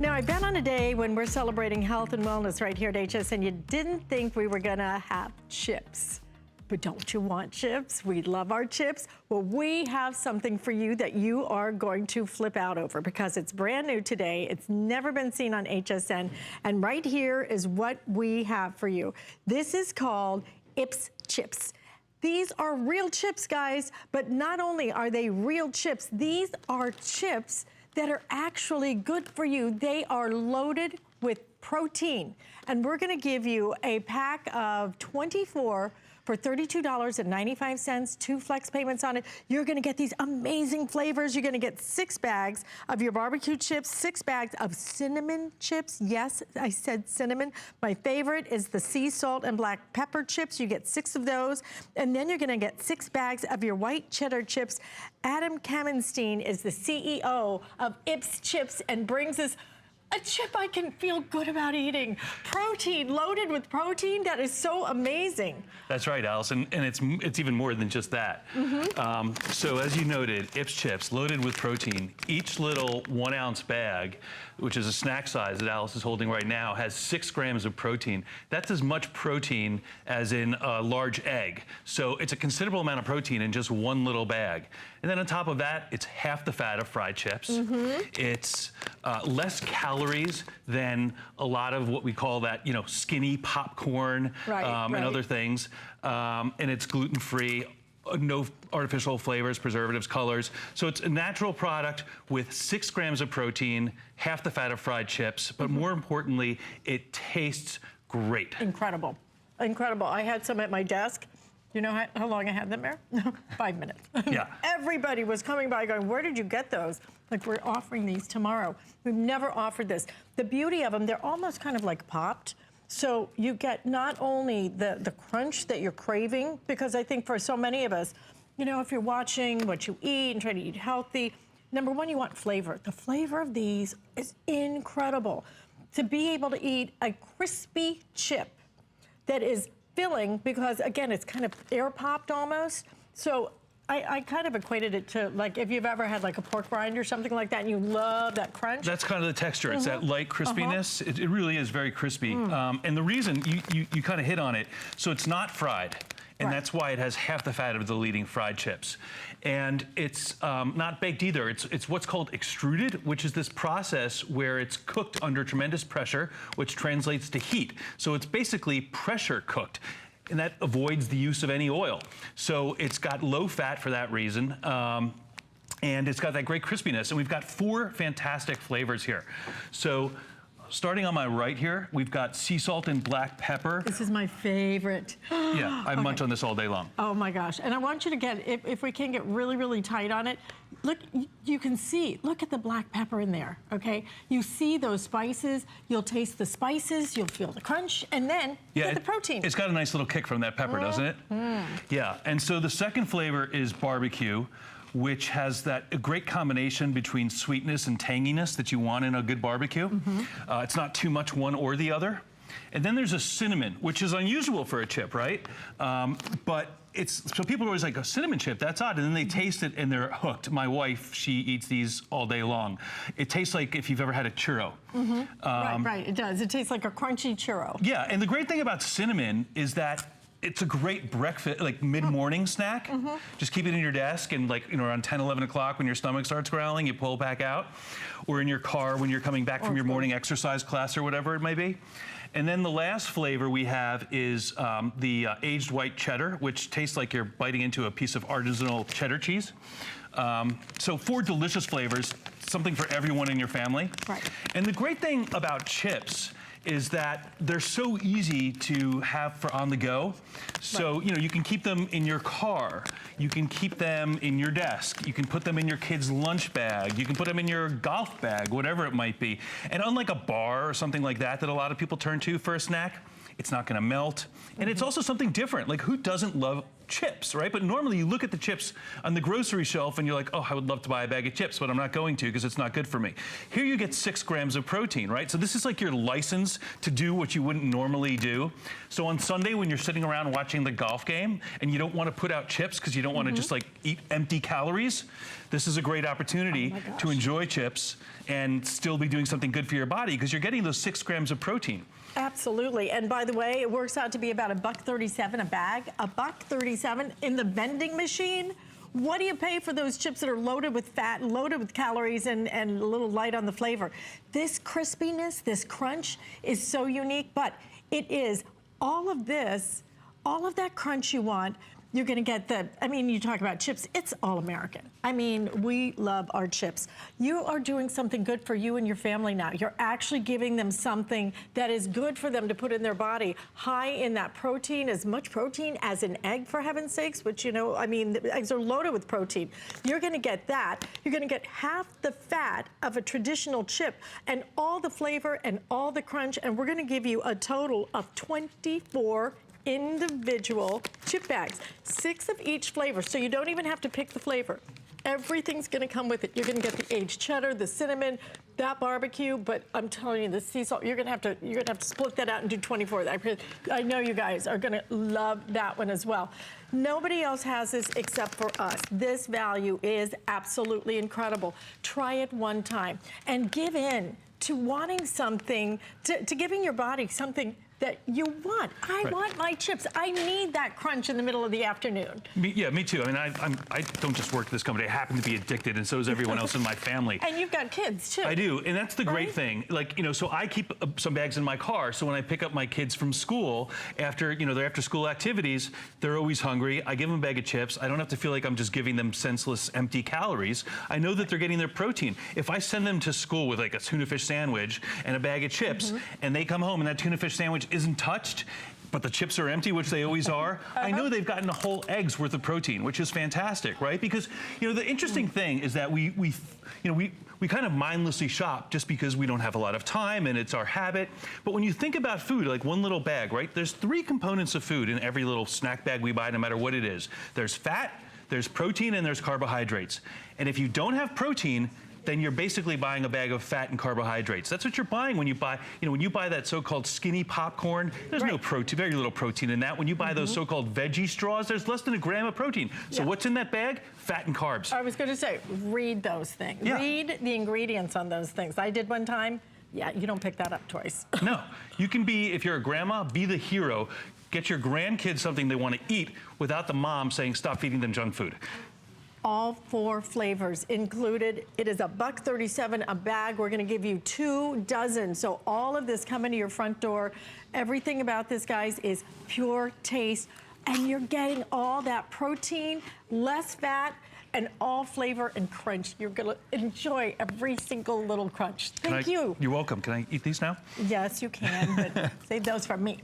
Now, I bet on a day when we're celebrating health and wellness right here at HSN, you didn't think we were gonna have chips. But don't you want chips? We love our chips. Well, we have something for you that you are going to flip out over because it's brand new today. It's never been seen on HSN. And right here is what we have for you. This is called Ips Chips. These are real chips, guys, but not only are they real chips, these are chips that are actually good for you. They are loaded with protein. And we're gonna give you a pack of 24 for $32.95, 2 flex payments on it. You're gonna get these amazing flavors. You're gonna get 6 bags of your barbecue chips, 6 bags of cinnamon chips. Yes, I said cinnamon. My favorite is the sea salt and black pepper chips. You get 6 of those. And then you're gonna get 6 bags of your white cheddar chips. Adam Kamenstein is the CEO of Ips Chips and brings us a chip I can feel good about eating. Protein, loaded with protein, that is so amazing. That's right, Allison, and it's even more than just that. So as you noted, Ips Chips, loaded with protein. Each little 1 ounce bag, which is a snack size that Alice is holding right now, has 6 grams of protein. That's as much protein as in a large egg. So it's a considerable amount of protein in just 1 little bag. And then on top of that, it's half the fat of fried chips. It's less calories than a lot of what we call that, you know, skinny popcorn and other things. And it's gluten-free, no artificial flavors, preservatives, colors. So it's a natural product with 6 grams of protein, half the fat of fried chips, but more importantly, it tastes great. Incredible, incredible. I had some at my desk. You know how long I had them there? 5 minutes. Yeah. Everybody was coming by going, where did you get those? Like, we're offering these tomorrow. We've never offered this. The beauty of them, they're almost kind of like popped. So you get not only the crunch that you're craving, because I think for so many of us, you know, if you're watching what you eat and trying to eat healthy, number one, you want flavor. The flavor of these is incredible. To be able to eat a crispy chip that is filling, because again, it's kind of air popped almost. So I kind of equated it to, like, if you've ever had like a pork rind or something like that and you love that crunch. That's kind of the texture. It's that light crispiness. It really is very crispy. And the reason, you kind of hit on it, so it's not fried. And that's why it has half the fat of the leading fried chips. And it's not baked either. It's what's called extruded, which is this process where it's cooked under tremendous pressure, which translates to heat. So it's basically pressure cooked. And that avoids the use of any oil. So it's got low fat for that reason. And it's got that great crispiness. And we've got 4 fantastic flavors here. So starting on my right here, we've got sea salt and black pepper. This is my favorite. Yeah, I munch on this all day long. Oh my gosh, and I want you to get, if we can get really, really tight on it, look, you can see, look at the black pepper in there, okay? You see those spices, you'll taste the spices, you'll feel the crunch, and then get the protein. It's got a nice little kick from that pepper, doesn't it? Yeah, and so the second flavor is barbecue, which has a great combination between sweetness and tanginess that you want in a good barbecue. It's not too much one or the other. And then there's a cinnamon, which is unusual for a chip, right? But so people are always like, a cinnamon chip, that's odd. And then they taste it and they're hooked. My wife, she eats these all day long. It tastes like if you've ever had a churro. Right, it does. It tastes like a crunchy churro. Yeah, and the great thing about cinnamon is that it's a great breakfast, like mid-morning snack. Just keep it in your desk and, like, you know, around 10, 11 o'clock when your stomach starts growling, you pull it back out. Or in your car when you're coming back from your morning exercise class or whatever it may be. And then the last flavor we have is the aged white cheddar, which tastes like you're biting into a piece of artisanal cheddar cheese. So 4 delicious flavors, something for everyone in your family. And the great thing about chips is that they're so easy to have for on the go. So, you know, you can keep them in your car. You can keep them in your desk. You can put them in your kid's lunch bag. You can put them in your golf bag, whatever it might be. And unlike a bar or something like that a lot of people turn to for a snack, it's not gonna melt. And it's also something different. Like, who doesn't love chips, right? But normally you look at the chips on the grocery shelf and you're like, oh, I would love to buy a bag of chips, but I'm not going to because it's not good for me. Here you get 6 grams of protein, right? So this is like your license to do what you wouldn't normally do. So on Sunday when you're sitting around watching the golf game and you don't want to put out chips because you don't want to just like eat empty calories, this is a great opportunity to enjoy chips and still be doing something good for your body because you're getting those 6 grams of protein. Absolutely. And by the way, it works out to be about $1.37 a bag. $1.37 in the vending machine. What do you pay for those chips that are loaded with fat, loaded with calories, and a little light on the flavor? This crispiness, this crunch is so unique, but it is all of this, all of that crunch you want. You're gonna get I mean, you talk about chips, it's all American. I mean, we love our chips. You are doing something good for you and your family now. You're actually giving them something that is good for them to put in their body, high in that protein, as much protein as an egg, for heaven's sakes, which, you know, I mean, the eggs are loaded with protein. You're gonna get that. You're gonna get half the fat of a traditional chip and all the flavor and all the crunch, and we're gonna give you a total of 24 individual chip bags, 6 of each flavor, so you don't even have to pick the flavor. Everything's gonna come with it. You're gonna get the aged cheddar, the cinnamon, that barbecue, but I'm telling you, the sea salt, you're gonna have to split that out and do 24. I know you guys are gonna love that one as well. Nobody else has this except for us. This value is absolutely incredible. Try it one time and give in to wanting something, to giving your body something that you want. I want my chips. I need that crunch in the middle of the afternoon. Yeah, me too. I mean, I don't just work at this company. I happen to be addicted, and so is everyone else in my family. And you've got kids too. I do, and that's the great thing. Like, you know, so I keep some bags in my car, so when I pick up my kids from school, after, you know, their after-school activities, they're always hungry. I give them a bag of chips. I don't have to feel like I'm just giving them senseless, empty calories. I know that they're getting their protein. If I send them to school with like a tuna fish sandwich and a bag of chips, and they come home and that tuna fish sandwich isn't touched, but the chips are empty, which they always are, I know they've gotten a whole egg's worth of protein, which is fantastic, right? Because, you know, the interesting thing is that we kind of mindlessly shop just because we don't have a lot of time and it's our habit. But when you think about food, like one little bag, right? There's 3 components of food in every little snack bag we buy, no matter what it is. There's fat, there's protein, and there's carbohydrates. And if you don't have protein, then you're basically buying a bag of fat and carbohydrates. That's what you're buying when you buy, you know, when you buy that so-called skinny popcorn, there's no protein, very little protein in that. When you buy those so-called veggie straws, there's less than a gram of protein. So what's in that bag? Fat and carbs. I was gonna say, read those things. Read the ingredients on those things. I did one time. Yeah, you don't pick that up twice. No, you can be, if you're a grandma, be the hero. Get your grandkids something they want to eat without the mom saying, stop feeding them junk food. All 4 flavors included. It is $1.37 a bag. We're gonna give you 2 dozen. So all of this coming to your front door. Everything about this, guys, is pure taste. And you're getting all that protein, less fat, and all flavor and crunch. You're gonna enjoy every single little crunch. Thank you. You're welcome. Can I eat these now? Yes, you can, but save those for me.